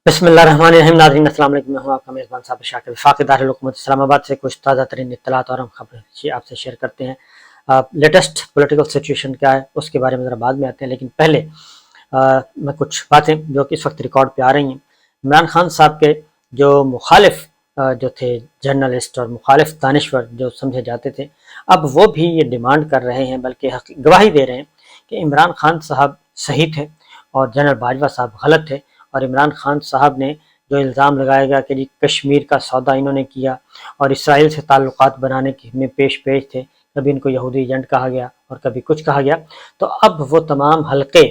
بسم اللہ الرحمن الرحیم. ناظرین السلام علیکم. میں ہوں آپ کا میزبان صاحب شاکر وفاقی دارالحکومت اسلام آباد سے کچھ تازہ ترین اطلاعات اور ہم خبریں آپ سے شیئر کرتے ہیں. لیٹسٹ پولیٹیکل سچویشن کیا ہے اس کے بارے میں ذرا بعد میں آتے ہیں، لیکن پہلے میں کچھ باتیں جو کہ اس وقت ریکارڈ پہ آ رہی ہیں. عمران خان صاحب کے جو مخالف جو تھے جرنلسٹ اور مخالف دانشور جو سمجھے جاتے تھے، اب وہ بھی یہ ڈیمانڈ کر رہے ہیں، بلکہ گواہی دے رہے ہیں کہ عمران خان صاحب صحیح تھے اور جنرل باجوہ صاحب غلط تھے. اور عمران خان صاحب نے جو الزام لگایا گیا کہ کشمیر کا سودا انہوں نے کیا اور اسرائیل سے تعلقات بنانے میں پیش تھے، کبھی ان کو یہودی ایجنٹ کہا گیا اور کبھی کچھ کہا گیا، تو اب وہ تمام حلقے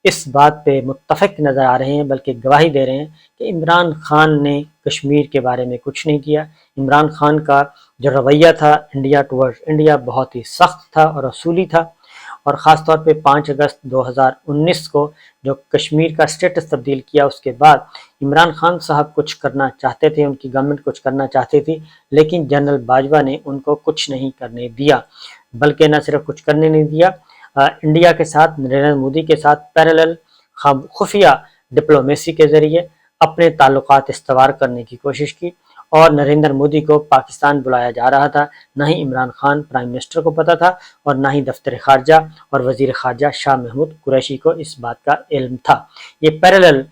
اس بات پہ متفق نظر آ رہے ہیں، بلکہ گواہی دے رہے ہیں کہ عمران خان نے کشمیر کے بارے میں کچھ نہیں کیا. عمران خان کا جو رویہ تھا انڈیا ٹورڈ انڈیا بہت ہی سخت تھا اور اصولی تھا، اور خاص طور پہ 5 اگست 2019 کو جو کشمیر کا سٹیٹس تبدیل کیا، اس کے بعد عمران خان صاحب کچھ کرنا چاہتے تھے، ان کی گورنمنٹ کچھ کرنا چاہتی تھی، لیکن جنرل باجوہ نے ان کو کچھ نہیں کرنے دیا. بلکہ نہ صرف کچھ کرنے نہیں دیا، انڈیا کے ساتھ، نریندر مودی کے ساتھ پیرالل خفیہ ڈپلومیسی کے ذریعے اپنے تعلقات استوار کرنے کی کوشش کی. اور نریندر مودی کو پاکستان بلایا جا رہا تھا، نہ ہی عمران خان پرائم منسٹر کو پتا تھا اور نہ ہی دفتر خارجہ اور وزیر خارجہ شاہ محمود قریشی کو اس بات کا علم تھا. یہ پیرالل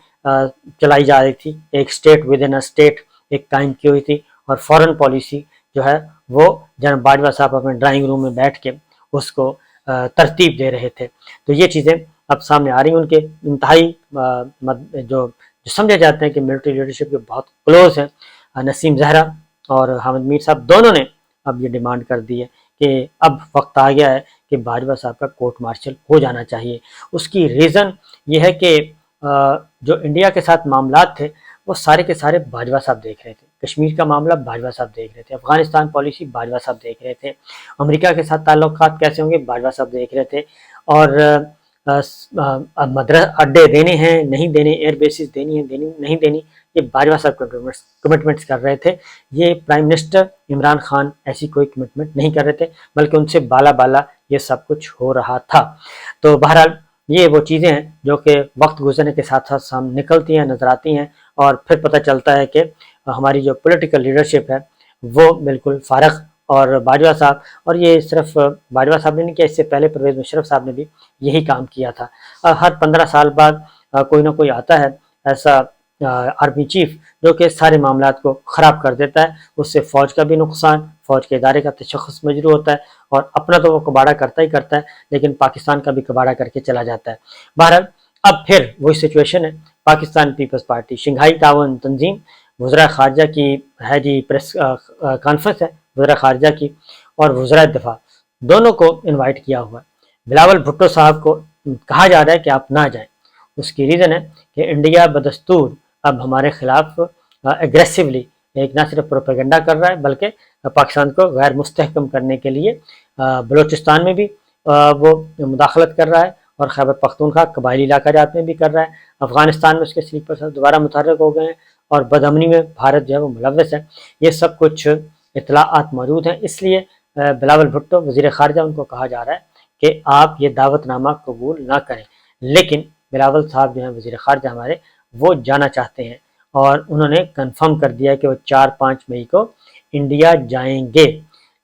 چلائی جا رہی تھی، ایک اسٹیٹ ود ان اسٹیٹ ایک قائم کی ہوئی تھی، اور فورن پالیسی جو ہے وہ جنرل باجوہ صاحب اپنے ڈرائنگ روم میں بیٹھ کے اس کو ترتیب دے رہے تھے. تو یہ چیزیں اب سامنے آ رہی ہیں. ان کے انتہائی جو سمجھے جاتے ہیں کہ ملٹری لیڈرشپ کے بہت کلوز ہیں، نسیم زہرا اور حامد میر صاحب، دونوں نے اب یہ ڈیمانڈ کر دی ہے کہ اب وقت آ گیا ہے کہ باجوہ صاحب کا کورٹ مارشل ہو جانا چاہیے. اس کی ریزن یہ ہے کہ جو انڈیا کے ساتھ معاملات تھے وہ سارے کے سارے باجوہ صاحب دیکھ رہے تھے. کشمیر کا معاملہ باجوہ صاحب دیکھ رہے تھے، افغانستان پالیسی باجوہ صاحب دیکھ رہے تھے، امریکہ کے ساتھ تعلقات کیسے ہوں گے باجوہ صاحب دیکھ رہے تھے، اور اڈے دینے ہیں نہیں دینے، ایئر بیسز دینی ہے نہیں دینی، یہ باجوہ صاحب کمٹمنٹس کر رہے تھے. یہ پرائم منسٹر عمران خان ایسی کوئی کمٹمنٹ نہیں کر رہے تھے، بلکہ ان سے بالا یہ سب کچھ ہو رہا تھا. تو بہرحال یہ وہ چیزیں ہیں جو کہ وقت گزرنے کے ساتھ ساتھ سامنے نکلتی ہیں، نظر آتی ہیں، اور پھر پتہ چلتا ہے کہ ہماری جو پولیٹیکل لیڈرشپ ہے وہ بالکل فارغ. اور باجوہ صاحب، اور یہ صرف باجوہ صاحب نے نہیں کیا، اس سے پہلے پرویز مشرف صاحب نے بھی یہی کام کیا تھا. ہر 15 سال بعد کوئی نہ کوئی آتا ہے ایسا آرمی چیف جو کہ سارے معاملات کو خراب کر دیتا ہے. اس سے فوج کا بھی نقصان، فوج کے ادارے کا تشخص مجروح ہوتا ہے، اور اپنا تو وہ کباڑہ کرتا ہی کرتا ہے، لیکن پاکستان کا بھی کباڑہ کر کے چلا جاتا ہے. بہرحال اب پھر وہی سچویشن ہے. پاکستان پیپلز پارٹی، شنگھائی تعاون تنظیم، وزراء خارجہ کی ہے جی پریس کانفرنس ہے وزراء خارجہ کی، اور وزراء دفاع دونوں کو انوائٹ کیا ہوا ہے. بلاول بھٹو صاحب کو کہا جا رہا ہے کہ آپ نہ جائیں. اس کی ریزن ہے کہ انڈیا بدستور اب ہمارے خلاف اگریسولی ایک نہ صرف پروپیگنڈا کر رہا ہے، بلکہ پاکستان کو غیر مستحکم کرنے کے لیے بلوچستان میں بھی وہ مداخلت کر رہا ہے، اور خیبر پختونخوا قبائلی علاقہ جات میں بھی کر رہا ہے. افغانستان میں اس کے سلیپر سیل دوبارہ متحرک ہو گئے ہیں، اور بدامنی میں بھارت جو ہے وہ ملوث ہے. یہ سب کچھ اطلاعات موجود ہیں. اس لیے بلاول بھٹو وزیر خارجہ، ان کو کہا جا رہا ہے کہ آپ یہ دعوت نامہ قبول نہ کریں. لیکن بلاول صاحب جو ہیں وزیر خارجہ ہمارے، وہ جانا چاہتے ہیں، اور انہوں نے کنفرم کر دیا کہ وہ 4-5 مئی کو انڈیا جائیں گے.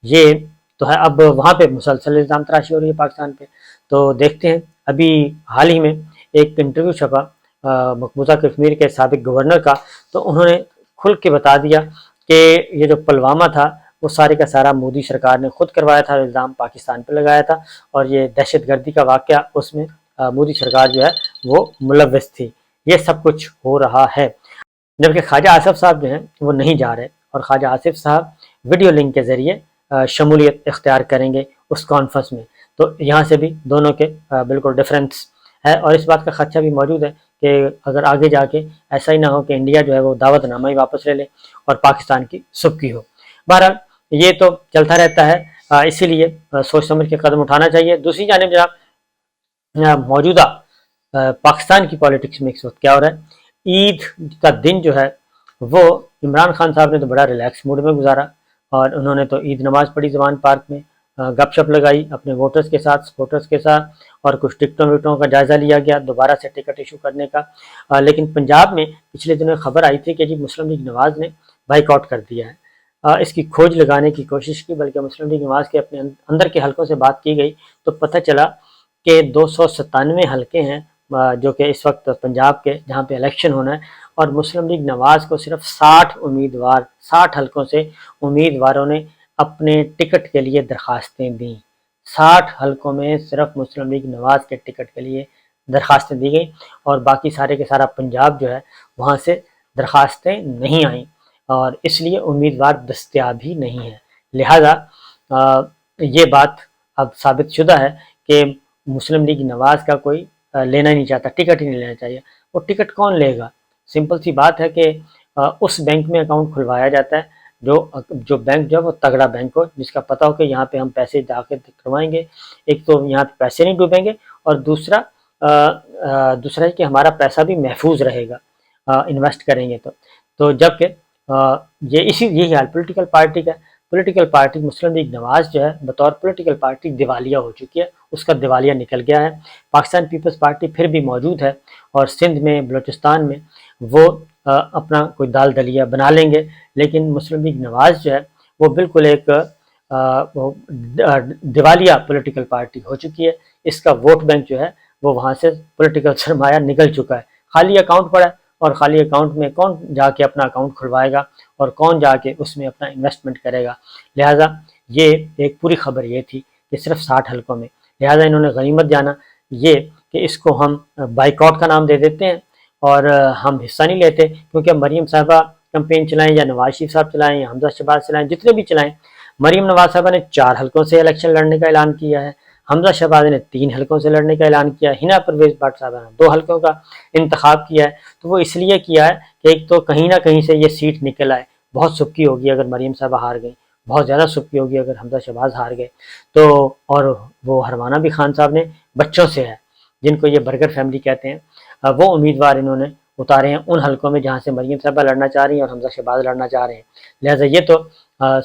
یہ تو ہے. اب وہاں پہ مسلسل الزام تراشی ہو رہی ہے پاکستان پہ. تو دیکھتے ہیں. ابھی حال ہی میں ایک انٹرویو چھپا مقبوضہ کشمیر کے سابق گورنر کا، تو انہوں نے کھل کے بتا دیا کہ یہ جو پلوامہ تھا وہ سارے کا سارا مودی سرکار نے خود کروایا تھا، الزام پاکستان پہ لگایا تھا، اور یہ دہشت گردی کا واقعہ اس میں مودی سرکار جو ہے وہ ملوث تھی. یہ سب کچھ ہو رہا ہے. جبکہ خواجہ آصف صاحب جو ہیں وہ نہیں جا رہے، اور خواجہ آصف صاحب ویڈیو لنک کے ذریعے شمولیت اختیار کریں گے اس کانفرنس میں. تو یہاں سے بھی دونوں کے بالکل ڈفرینس ہے، اور اس بات کا خدشہ بھی موجود ہے کہ اگر آگے جا کے ایسا ہی نہ ہو کہ انڈیا جو ہے وہ دعوت نامہ ہی واپس لے لے اور پاکستان کی سبکی ہو. بہرحال یہ تو چلتا رہتا ہے، اسی لیے سوچ سمجھ کے قدم اٹھانا چاہیے. دوسری جانب جناب موجودہ پاکستان کی پالیٹکس میں اس وقت کیا ہو رہا ہے. عید کا دن جو ہے وہ عمران خان صاحب نے تو بڑا ریلیکس موڈ میں گزارا، اور انہوں نے تو عید نماز پڑھی زمان پارک میں. گپ شپ لگائی اپنے ووٹرز کے ساتھ، سپورٹرز کے ساتھ، اور کچھ ٹکٹوں وکٹوں کا جائزہ لیا گیا دوبارہ سے ٹکٹ ایشو کرنے کا۔ لیکن پنجاب میں پچھلے دنوں خبر آئی تھی کہ جی مسلم لیگ نواز نے بائیک آؤٹ کر دیا ہے۔ اس کی کھوج لگانے کی کوشش کی، بلکہ مسلم لیگ نواز کے اپنے اندر کے حلقوں سے بات کی گئی تو پتہ چلا کہ 297 حلقے ہیں جو کہ اس وقت پنجاب کے جہاں پہ الیکشن ہونا ہے، اور مسلم لیگ نواز کو صرف 60 حلقوں سے امیدواروں نے اپنے ٹکٹ کے لیے درخواستیں دیں۔ 60 حلقوں میں صرف مسلم لیگ نواز کے ٹکٹ کے لیے درخواستیں دی گئیں، اور باقی سارے کے سارا پنجاب جو ہے وہاں سے درخواستیں نہیں آئیں، اور اس لیے امیدوار دستیاب ہی نہیں ہے۔ لہذا یہ بات اب ثابت شدہ ہے کہ مسلم لیگ نواز کا کوئی لینا ہی نہیں چاہتا، ٹکٹ ہی نہیں لینا چاہیے۔ وہ ٹکٹ کون لے گا؟ سمپل سی بات ہے کہ اس بینک میں اکاؤنٹ کھلوایا جاتا ہے جو بینک جو ہے وہ تگڑا بینک ہو، جس کا پتہ ہو کہ یہاں پہ ہم پیسے داخل کروائیں گے، ایک تو یہاں پہ پیسے نہیں ڈوبیں گے، اور دوسرا ہے کہ ہمارا پیسہ بھی محفوظ رہے گا انویسٹ کریں گے تو جبکہ یہی حال پولیٹیکل پارٹی کا ہے۔ پولیٹیکل پارٹی مسلم لیگ نواز جو ہے بطور پولیٹیکل پارٹی دیوالیہ ہو چکی ہے، اس کا دیوالیہ نکل گیا ہے۔ پاکستان پیپلز پارٹی پھر بھی موجود ہے، اور سندھ میں بلوچستان میں وہ اپنا کوئی دال دلیہ بنا لیں گے، لیکن مسلم لیگ نواز جو ہے وہ بالکل ایک دیوالیہ پولیٹیکل پارٹی ہو چکی ہے۔ اس کا ووٹ بینک جو ہے وہ وہاں سے پولیٹیکل سرمایہ نکل چکا ہے، خالی اکاؤنٹ پڑا ہے، اور خالی اکاؤنٹ میں کون جا کے اپنا اکاؤنٹ کھلوائے گا اور کون جا کے اس میں اپنا انویسٹمنٹ کرے گا۔ لہٰذا یہ ایک پوری خبر یہ تھی کہ صرف 60 حلقوں میں، لہٰذا انہوں نے غنیمت جانا یہ کہ اس کو ہم بائیکاٹ کا نام دے دیتے ہیں اور ہم حصہ نہیں لیتے، کیونکہ مریم صاحبہ کمپین چلائیں یا نواز شریف صاحب چلائیں یا حمزہ شہباز چلائیں، جتنے بھی چلائیں، مریم نواز صاحبہ نے 4 حلقوں سے الیکشن لڑنے کا اعلان کیا ہے، حمزہ شہباز نے 3 حلقوں سے لڑنے کا اعلان کیا ہے، ہنا پرویز بٹ صاحبہ نے 2 حلقوں کا انتخاب کیا ہے۔ تو وہ اس لیے کیا ہے کہ ایک تو کہیں نہ کہیں سے یہ سیٹ نکل آئے، بہت سبکی ہوگی اگر مریم صاحبہ ہار گئی، بہت زیادہ سبکی ہوگی اگر حمزہ شہباز ہار گئے تو، اور وہ ہرمانہ بھی خان صاحب نے بچوں سے ہے جن کو یہ برگر فیملی کہتے ہیں، وہ امیدوار انہوں نے اتارے ہیں ان حلقوں میں جہاں سے مریم صاحبہ لڑنا چاہ رہی ہیں اور حمزہ شہباز لڑنا چاہ رہے ہیں۔ لہٰذا یہ تو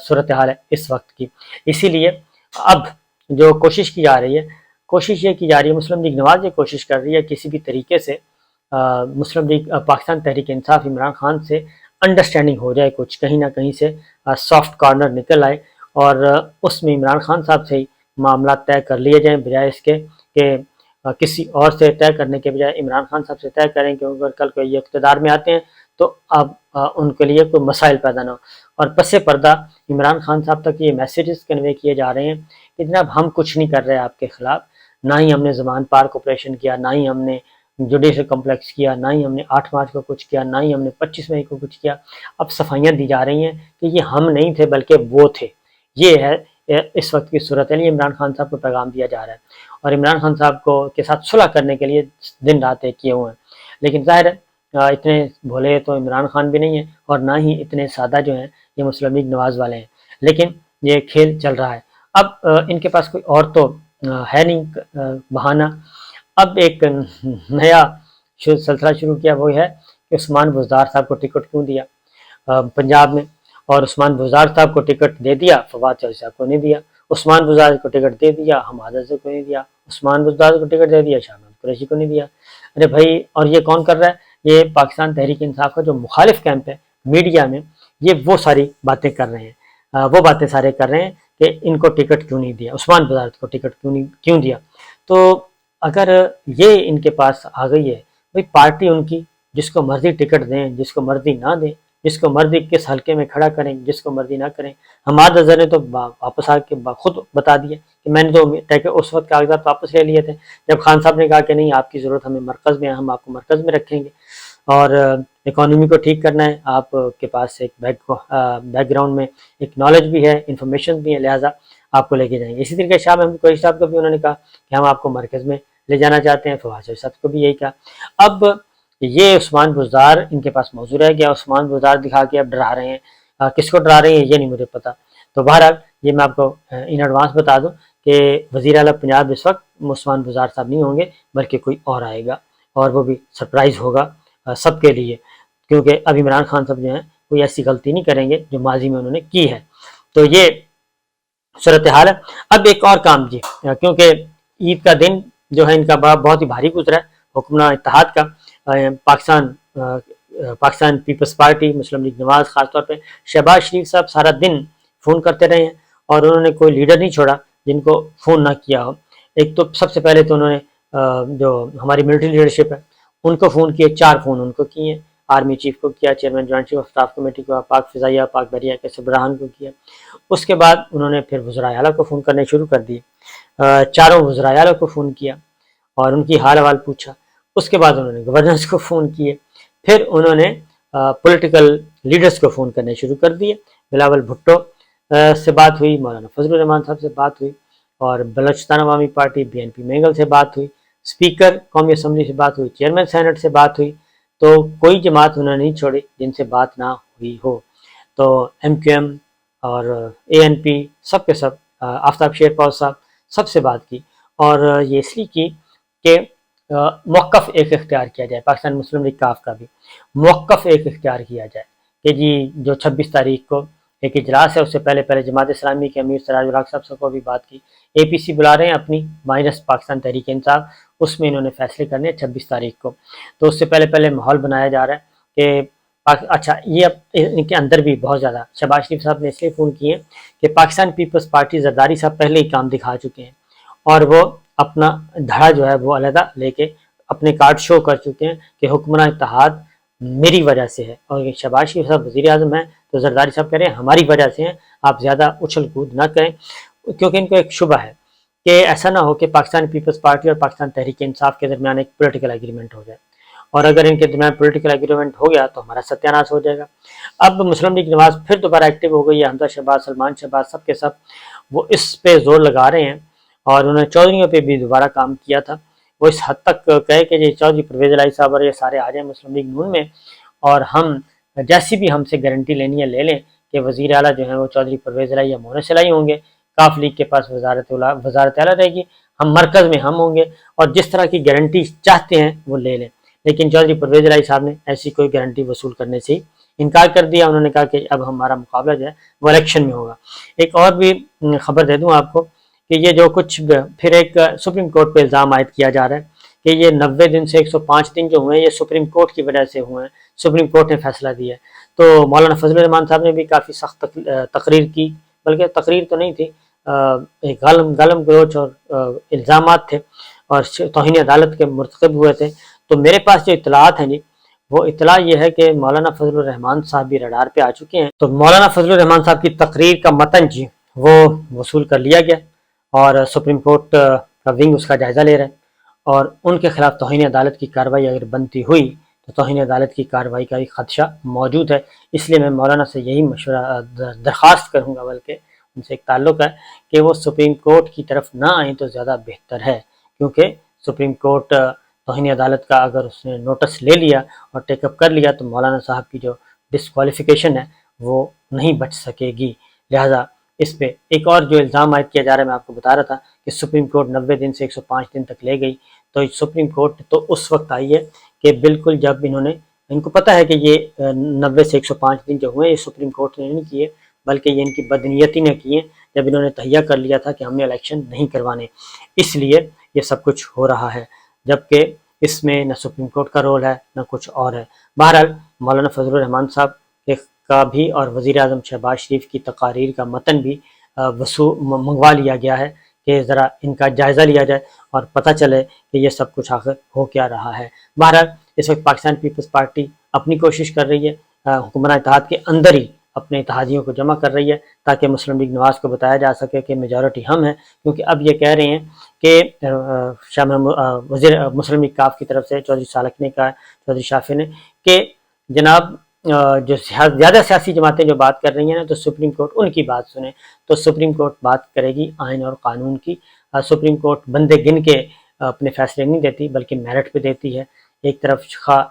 صورتحال ہے اس وقت کی۔ اسی لیے اب جو کوشش کی جا رہی ہے، کوشش یہ کی جا رہی ہے، مسلم لیگ نواز یہ کوشش کر رہی ہے کسی بھی طریقے سے مسلم لیگ پاکستان تحریک انصاف عمران خان سے انڈرسٹینڈنگ ہو جائے، کچھ کہیں نہ کہیں سے سافٹ کارنر نکل آئے، اور اس میں عمران خان صاحب سے ہی معاملات طے کر لیے جائیں، بجائے اس کے کہ کسی اور سے طے کرنے کے بجائے عمران خان صاحب سے طے کریں، کہ اگر کل کو یہ اقتدار میں آتے ہیں تو اب ان کے لیے کوئی مسائل پیدا نہ ہو۔ اور پس پردہ عمران خان صاحب تک یہ میسیجز کنوے کیے جا رہے ہیں کہ جناب ہم کچھ نہیں کر رہے آپ کے خلاف، نہ ہی ہم نے زمان پارک آپریشن کیا، نہ ہی ہم نے جوڈیشل کمپلیکس کیا، نہ ہی ہم نے 8 مارچ کو کچھ کیا، نہ ہی ہم نے 25 مئی کو کچھ کیا۔ اب صفائیاں دی جا رہی ہیں کہ یہ ہم نہیں تھے بلکہ وہ تھے۔ یہ ہے اس وقت کی صورت ہے، عمران خان صاحب کو پیغام دیا جا رہا ہے، اور عمران خان صاحب کو کے ساتھ صلح کرنے کے لیے دن رات ایک کیے ہوئے ہیں۔ لیکن ظاہر ہے اتنے بھولے تو عمران خان بھی نہیں ہیں، اور نہ ہی اتنے سادہ جو ہیں یہ مسلم لیگ نواز والے ہیں، لیکن یہ کھیل چل رہا ہے۔ اب ان کے پاس کوئی اور تو ہے نہیں بہانہ۔ اب ایک نیا سلسلہ شروع کیا، وہ ہے کہ عثمان بزدار صاحب کو ٹکٹ کیوں دیا پنجاب میں، اور عثمان بزدار صاحب کو ٹکٹ دے دیا، فواد چوہدری صاحب کو نہیں دیا۔ عثمان بزدار کو ٹکٹ دے دیا، حماد اظہر کو نہیں دیا۔ عثمان بزدار کو ٹکٹ دے دیا، شاہ محمود قریشی کو نہیں دیا۔ ارے بھائی، اور یہ کون کر رہا ہے؟ یہ پاکستان تحریک انصاف کا جو مخالف کیمپ ہے میڈیا میں، یہ وہ ساری باتیں کر رہے ہیں، وہ باتیں سارے کر رہے ہیں کہ ان کو ٹکٹ کیوں نہیں دیا، عثمان بزدار کو ٹکٹ کیوں دیا۔ تو اگر یہ ان کے پاس آ گئی ہے، بھائی پارٹی ان کی، جس کو مرضی ٹکٹ دیں، جس کو مرضی نہ دیں، جس کو مرضی کس حلقے میں کھڑا کریں، جس کو مرضی نہ کریں۔ حماد اظہر نے تو واپس آ کے خود بتا دیا کہ میں نے تو اس وقت کاغذات واپس لے لیے تھے جب خان صاحب نے کہا کہ نہیں، آپ کی ضرورت ہمیں مرکز میں ہے، ہم آپ کو مرکز میں رکھیں گے، اور اکانومی کو ٹھیک کرنا ہے، آپ کے پاس ایک بیک گراؤنڈ میں ایک نالج بھی ہے، انفارمیشن بھی ہے، لہٰذا آپ کو لے کے جائیں گے۔ اسی طریقے شاہ محمود قریشی صاحب کو بھی انہوں نے کہا کہ ہم آپ کو مرکز میں لے جانا چاہتے ہیں، فواد چوہدری صاحب کو بھی یہی کہا۔ اب یہ عثمان بزدار ان کے پاس موضوع رہ گیا، عثمان بزدار دکھا کے اب ڈرا رہے ہیں، کس کو ڈرا رہے ہیں یہ نہیں مجھے پتا۔ تو بہرحال یہ میں آپ کو ان ایڈوانس بتا دوں کہ وزیر اعلیٰ پنجاب اس وقت عثمان بزدار صاحب نہیں ہوں گے، بلکہ کوئی اور آئے گا، اور وہ بھی سرپرائز ہوگا سب کے لیے، کیونکہ اب عمران خان صاحب جو ہیں کوئی ایسی غلطی نہیں کریں گے جو ماضی میں انہوں نے کی ہے۔ تو یہ صورتحال ہے۔ اب ایک اور کام جی، کیونکہ عید کا دن جو ہے ان کا بہت ہی بھاری گزرا ہے حکمراں اتحاد کا، پاکستان پیپلز پارٹی، مسلم لیگ نواز خاص طور پہ شہباز شریف صاحب سارا دن فون کرتے رہے ہیں اور انہوں نے کوئی لیڈر نہیں چھوڑا جن کو فون نہ کیا ہو۔ ایک تو سب سے پہلے تو انہوں نے جو ہماری ملٹری لیڈرشپ ہے ان کو فون کیے، 4 فون ان کو کیے، آرمی چیف کو کیا، chairman joint chief of staff committee کو، پاک فضائیہ پاک بحریہ کے سربراہان کو کیا۔ اس کے بعد انہوں نے پھر وزرائے اعلیٰ کو فون کرنے شروع کر دیے، 4 وزرائے اعلیٰ کو فون کیا اور ان کی حال احوال پوچھا۔ اس کے بعد انہوں نے گورنرز کو فون کیے، پھر انہوں نے پولیٹیکل لیڈرز کو فون کرنے شروع کر دیے۔ بلاول بھٹو سے بات ہوئی، مولانا فضل الرحمان صاحب سے بات ہوئی، اور بلوچستان عوامی پارٹی BNP مینگل سے بات ہوئی، اسپیکر قومی اسمبلی سے بات ہوئی، چیئرمین سینٹ سے بات ہوئی، تو کوئی جماعت انہوں نے نہیں چھوڑی جن سے بات نہ ہوئی ہو۔ تو MQM اور ANP سب کے سب، آفتاب شیرپور صاحب سب سے بات کی، اور یہ اس لیے کی کہ موقف ایک اختیار کیا جائے، پاکستان مسلم لیگ کاف کا بھی موقف ایک اختیار کیا جائے کہ جی جو 26 تاریخ کو ایک اجلاس ہے اس سے پہلے جماعت اسلامی کے امیر سراج الحق صاحب کو بھی بات کی، APC بلا رہے ہیں اپنی مائنس پاکستان تحریک انصاف، اس میں انہوں نے فیصلے کرنے 26 تاریخ کو، تو اس سے پہلے ماحول بنایا جا رہا ہے کہ اچھا یہ اب ان کے اندر بھی بہت زیادہ شہباز شریف صاحب نے اس لیے فون کیے کہ پاکستان پیپلز پارٹی زرداری صاحب پہلے ہی کام دکھا چکے ہیں اور وہ اپنا دھڑا جو ہے وہ علیحدہ لے کے اپنے کارڈ شو کر چکے ہیں کہ حکمراں اتحاد میری وجہ سے ہے، اور شہباز شریف صاحب وزیر اعظم ہیں تو زرداری صاحب کہہ رہے ہیں ہماری وجہ سے ہیں، آپ زیادہ اچھل کود نہ کریں، کیونکہ ان کو ایک شبہ ہے کہ ایسا نہ ہو کہ پاکستان پیپلز پارٹی اور پاکستان تحریک انصاف کے درمیان ایک پولیٹیکل ایگریمنٹ ہو جائے، اور اگر ان کے درمیان پولیٹیکل ایگریمنٹ ہو گیا تو ہمارا ستیہ ناش ہو جائے گا۔ اب مسلم لیگ نواز پھر دوبارہ ایکٹیو ہو گئی ہے، حمزہ شہباز، سلمان شہباز سب کے سب وہ اس پہ زور لگا رہے ہیں، اور انہوں نے چودھریوں پہ بھی دوبارہ کام کیا تھا، وہ اس حد تک کہے کہ جی چودھری پرویز الہی صاحب اور یہ سارے آ جائیں مسلم لیگ نون میں، اور ہم جیسی بھی ہم سے گارنٹی لینی ہے لے لیں کہ وزیر اعلیٰ جو ہیں وہ چودھری پرویز الہی یا مونس الہی ہوں گے، کاف لیگ کے پاس وزارت اعلیٰ رہے گی، ہم مرکز میں ہم ہوں گے، اور جس طرح کی گارنٹی چاہتے ہیں وہ لے لیں۔ لیکن چودھری پرویز الہی صاحب نے ایسی کوئی گارنٹی وصول کرنے سے انکار کر دیا، انہوں نے کہا کہ اب ہمارا مقابلہ جو ہے وہ الیکشن میں ہوگا۔ ایک اور بھی خبر دے دوں آپ کو کہ یہ جو کچھ پھر ایک سپریم کورٹ پہ الزام عائد کیا جا رہا ہے کہ یہ 90 دن سے 105 دن جو ہوئے ہیں یہ سپریم کورٹ کی وجہ سے ہوئے ہیں، سپریم کورٹ نے فیصلہ دیا ہے۔ تو مولانا فضل الرحمان صاحب نے بھی کافی سخت تقریر کی، بلکہ تقریر تو نہیں تھی، ایک غالم گلوچ اور الزامات تھے اور توہین عدالت کے مرتکب ہوئے تھے۔ تو میرے پاس جو اطلاعات ہیں جی، وہ اطلاع یہ ہے کہ مولانا فضل الرحمان صاحب بھی رڈار پہ آ چکے ہیں، تو مولانا فضل الرحمان صاحب کی تقریر کا متن جی وہ وصول کر لیا گیا، اور سپریم کورٹ کا ونگ اس کا جائزہ لے رہے ہیں، اور ان کے خلاف توہین عدالت کی کارروائی اگر بنتی ہوئی تو توہین عدالت کی کارروائی کا ایک خدشہ موجود ہے۔ اس لیے میں مولانا سے یہی مشورہ درخواست کروں گا، بلکہ ان سے ایک تعلق ہے کہ وہ سپریم کورٹ کی طرف نہ آئیں تو زیادہ بہتر ہے، کیونکہ سپریم کورٹ توہین عدالت کا اگر اس نے نوٹس لے لیا اور ٹیک اپ کر لیا تو مولانا صاحب کی جو ڈسکوالیفیکیشن ہے وہ نہیں بچ سکے گی۔ لہٰذا اس پہ ایک اور جو الزام عائد کیا جا رہا ہے، میں آپ کو بتا رہا تھا کہ سپریم کورٹ 90 دن سے 105 دن تک لے گئی، تو سپریم کورٹ تو اس وقت آئی ہے کہ بالکل جب ان کو پتہ ہے کہ یہ 90 سے 105 دن جو ہوئے یہ سپریم کورٹ نے نہیں کیے، بلکہ یہ ان کی بدنیتی نے کیے جب انہوں نے تہیہ کر لیا تھا کہ ہم نے الیکشن نہیں کروانے، اس لیے یہ سب کچھ ہو رہا ہے، جبکہ اس میں نہ سپریم کورٹ کا رول ہے نہ کچھ اور ہے۔ بہرحال مولانا فضل الرحمان صاحب کا بھی اور وزیر اعظم شہباز شریف کی تقاریر کا متن بھی منگوا لیا گیا ہے کہ ذرا ان کا جائزہ لیا جائے اور پتہ چلے کہ یہ سب کچھ آخر ہو کیا رہا ہے۔ بہرحال اس وقت پاکستان پیپلز پارٹی اپنی کوشش کر رہی ہے، حکمراں اتحاد کے اندر ہی اپنے اتحادیوں کو جمع کر رہی ہے تاکہ مسلم لیگ نواز کو بتایا جا سکے کہ میجورٹی ہم ہیں، کیونکہ اب یہ کہہ رہے ہیں کہ وزیر مسلم لیگ کاف کی طرف سے چودھری سالک نے کہا، چودھری شافی نے، کہ جناب جو زیادہ سیاسی جماعتیں جو بات کر رہی ہیں نا تو سپریم کورٹ ان کی بات سنیں، تو سپریم کورٹ بات کرے گی آئین اور قانون کی۔ سپریم کورٹ بندے گن کے اپنے فیصلے نہیں دیتی بلکہ میرٹ پہ دیتی ہے، ایک طرف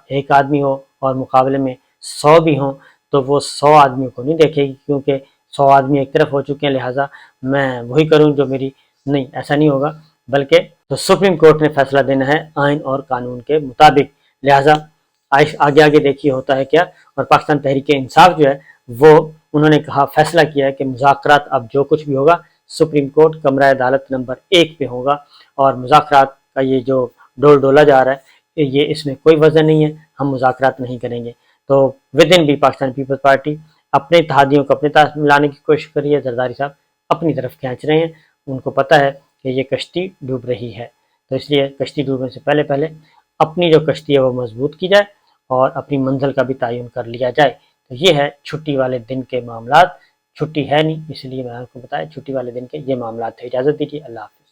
ایک آدمی ہو اور مقابلے میں 100 بھی ہوں تو وہ 100 آدمیوں کو نہیں دیکھے گی، کیونکہ 100 آدمی ایک طرف ہو چکے ہیں، لہٰذا میں وہی کروں جو میری، نہیں ایسا نہیں ہوگا، بلکہ تو سپریم کورٹ نے فیصلہ دینا ہے آئین اور قانون کے مطابق۔ لہٰذا آگے دیکھیے ہوتا ہے کیا، اور پاکستان تحریک انصاف جو ہے وہ انہوں نے کہا، فیصلہ کیا ہے کہ مذاکرات اب جو کچھ بھی ہوگا سپریم کورٹ کمرہ عدالت نمبر 1 پہ ہوگا، اور مذاکرات کا یہ جو ڈول ڈولا جا رہا ہے یہ اس میں کوئی وزن نہیں ہے، ہم مذاکرات نہیں کریں گے۔ تو ود ان بھی پاکستان پیپلز پارٹی اپنے اتحادیوں کو اپنے طرف ملانے کی کوشش کر رہی ہے، زرداری صاحب اپنی طرف کھینچ رہے ہیں، ان کو پتہ ہے کہ یہ کشتی ڈوب رہی ہے، تو اس لیے کشتی ڈوبنے سے پہلے اپنی جو کشتی ہے وہ مضبوط کی جائے اور اپنی منزل کا بھی تعین کر لیا جائے۔ تو یہ ہے چھٹی والے دن کے معاملات، چھٹی ہے نہیں اس لیے میں آپ کو بتایا چھٹی والے دن کے یہ معاملات تھے۔ اجازت دیجیے، اللہ حافظ۔